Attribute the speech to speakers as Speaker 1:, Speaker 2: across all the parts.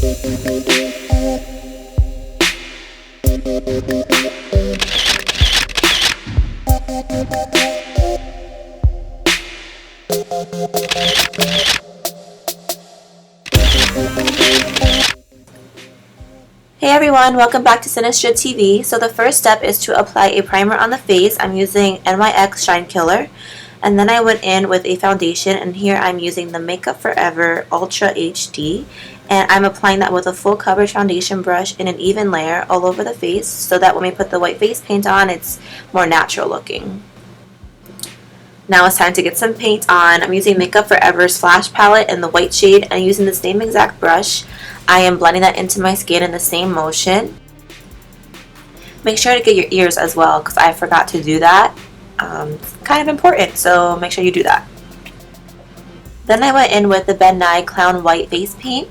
Speaker 1: Hey everyone, welcome back to Sinistra TV. So the first step is to apply a primer on the face. I'm using NYX Shine Killer. And then I went in with a foundation, and here I'm using the Makeup Forever Ultra HD. And I'm applying that with a full coverage foundation brush in an even layer all over the face so that when we put the white face paint on, it's more natural looking. Now it's time to get some paint on. I'm using Makeup Forever's Flash Palette in the white shade and using the same exact brush. I am blending that into my skin in the same motion. Make sure to get your ears as well because I forgot to do that. It's kind of important, so make sure you do that. Then I went in with the Ben Nye Clown White Face Paint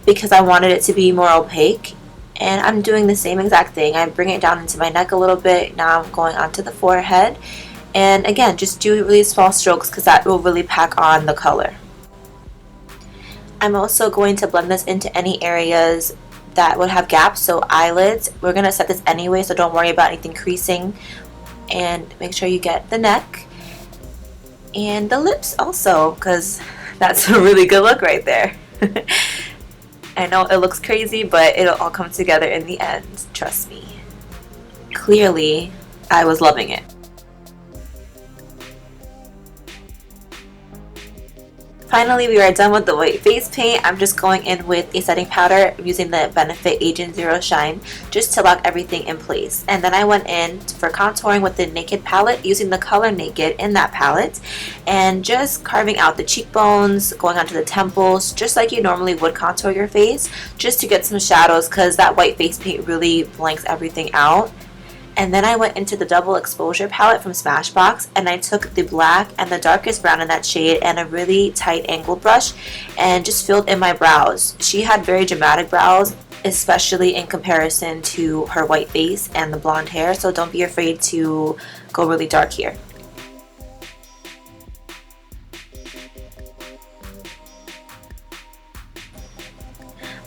Speaker 1: because I wanted it to be more opaque. And I'm doing the same exact thing. I bring it down into my neck a little bit. Now I'm going onto the forehead. And again, just do really small strokes because that will really pack on the color. I'm also going to blend this into any areas that would have gaps, so eyelids. We're going to set this anyway, so don't worry about anything creasing. And make sure you get the neck and the lips also, because that's a really good look right there. I know it looks crazy, but it'll all come together in the end, trust me. Clearly, I was loving it. Finally, we are done with the white face paint. I'm just going in with a setting powder using the Benefit Agent Zero Shine just to lock everything in place. And then I went in for contouring with the Naked palette using the color Naked in that palette and just carving out the cheekbones, going onto the temples, just like you normally would contour your face, just to get some shadows because that white face paint really blanks everything out. And then I went into the Double Exposure palette from Smashbox and I took the black and the darkest brown in that shade and a really tight angled brush and just filled in my brows. She had very dramatic brows, especially in comparison to her white face and the blonde hair, so don't be afraid to go really dark here.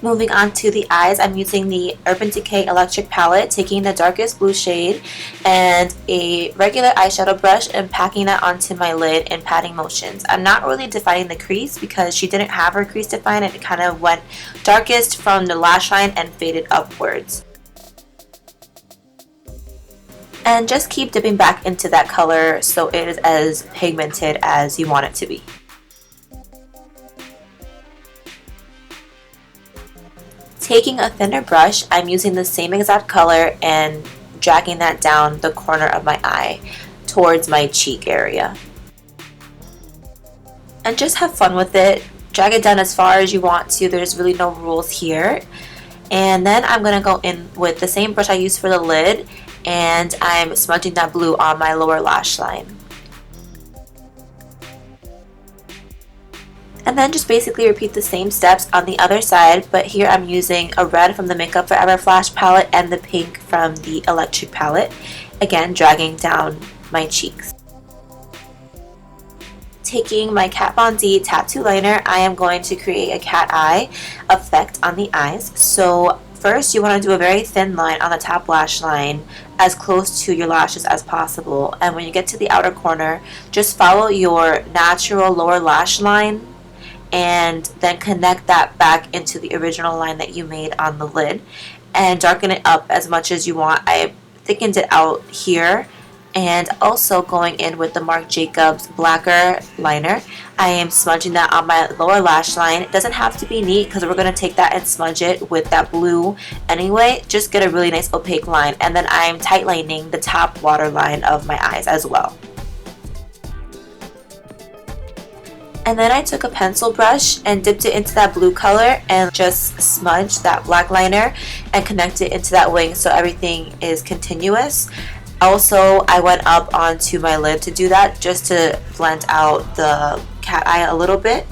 Speaker 1: Moving on to the eyes, I'm using the Urban Decay Electric palette, taking the darkest blue shade and a regular eyeshadow brush and packing that onto my lid in patting motions. I'm not really defining the crease because she didn't have her crease defined. It kind of went darkest from the lash line and faded upwards. And just keep dipping back into that color so it is as pigmented as you want it to be. Taking a thinner brush, I'm using the same exact color and dragging that down the corner of my eye towards my cheek area. And just have fun with it. Drag it down as far as you want to. There's really no rules here. And then I'm going to go in with the same brush I used for the lid and I'm smudging that blue on my lower lash line. And then just basically repeat the same steps on the other side, but here I'm using a red from the Makeup Forever Flash palette and the pink from the Electric palette. Again, dragging down my cheeks. Taking my Kat Von D tattoo liner, I am going to create a cat eye effect on the eyes. So first you want to do a very thin line on the top lash line as close to your lashes as possible. And when you get to the outer corner, just follow your natural lower lash line and then connect that back into the original line that you made on the lid and darken it up as much as you want. I thickened it out here and also going in with the Marc Jacobs blacker liner. I am smudging that on my lower lash line. It doesn't have to be neat because we're going to take that and smudge it with that blue anyway. Just get a really nice opaque line, and then I'm tightlining the top waterline of my eyes as well. And then I took a pencil brush and dipped it into that blue color and just smudged that black liner and connect it into that wing so everything is continuous. Also, I went up onto my lid to do that just to blend out the cat eye a little bit.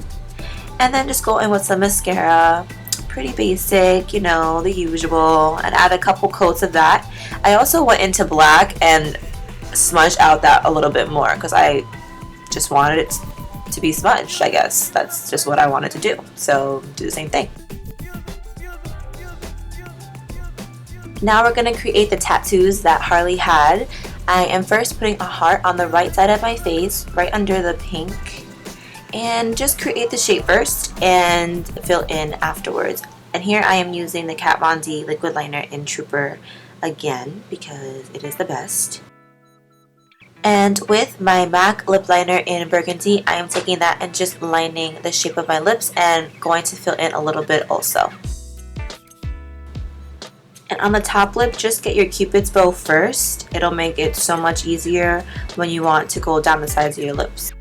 Speaker 1: And then just go in with some mascara. Pretty basic, you know, the usual, and add a couple coats of that. I also went into black and smudged out that a little bit more because I just wanted it to be smudged, I guess. That's just what I wanted to do. So do the same thing. Now we're going to create the tattoos that Harley had. I am first putting a heart on the right side of my face, right under the pink. And just create the shape first and fill in afterwards. And here I am using the Kat Von D liquid liner in Trooper again because it is the best. And with my MAC lip liner in Burgundy, I am taking that and just lining the shape of my lips and going to fill in a little bit also. And on the top lip, just get your Cupid's bow first. It'll make it so much easier when you want to go down the sides of your lips.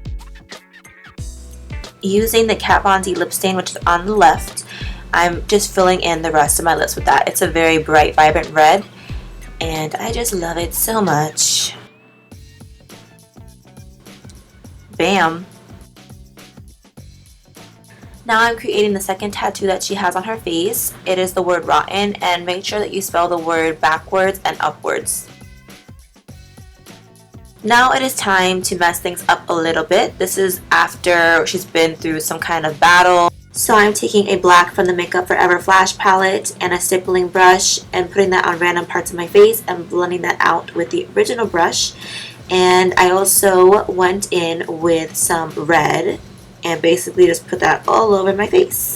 Speaker 1: Using the Kat Von D lip stain, which is on the left, I'm just filling in the rest of my lips with that. It's a very bright, vibrant red, and I just love it so much. Bam! Now I'm creating the second tattoo that she has on her face. It is the word rotten, and make sure that you spell the word backwards and upwards. Now it is time to mess things up a little bit. This is after she's been through some kind of battle. So I'm taking a black from the Makeup Forever Flash palette and a stippling brush and putting that on random parts of my face and blending that out with the original brush. And I also went in with some red and basically just put that all over my face.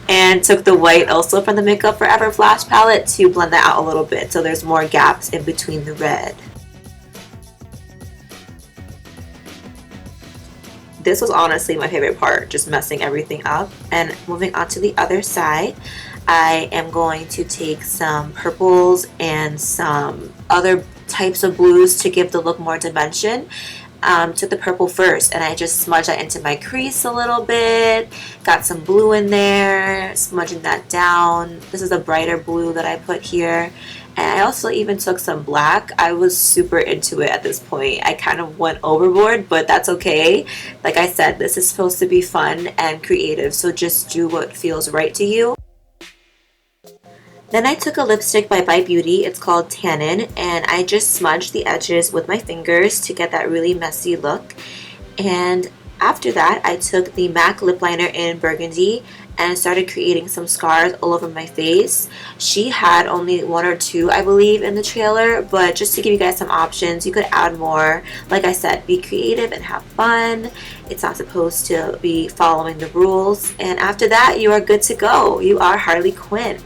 Speaker 1: And took the white also from the Makeup Forever Flash palette to blend that out a little bit so there's more gaps in between the red. This was honestly my favorite part, just messing everything up. And moving on to the other side, I am going to take some purples and some other types of blues to give the look more dimension. Took the purple first and I just smudged that into my crease a little bit. Got some blue in there, smudging that down. This is a brighter blue that I put here. And I also even took some black. I was super into it at this point. I kind of went overboard, but that's okay. Like I said, this is supposed to be fun and creative, so just do what feels right to you. Then I took a lipstick by Bite Beauty. It's called Tannin, and I just smudged the edges with my fingers to get that really messy look. And after that, I took the MAC lip liner in Burgundy and started creating some scars all over my face. She had only one or two, I believe, in the trailer, but just to give you guys some options, you could add more. Like I said, be creative and have fun. It's not supposed to be following the rules. And after that, you are good to go. You are Harley Quinn.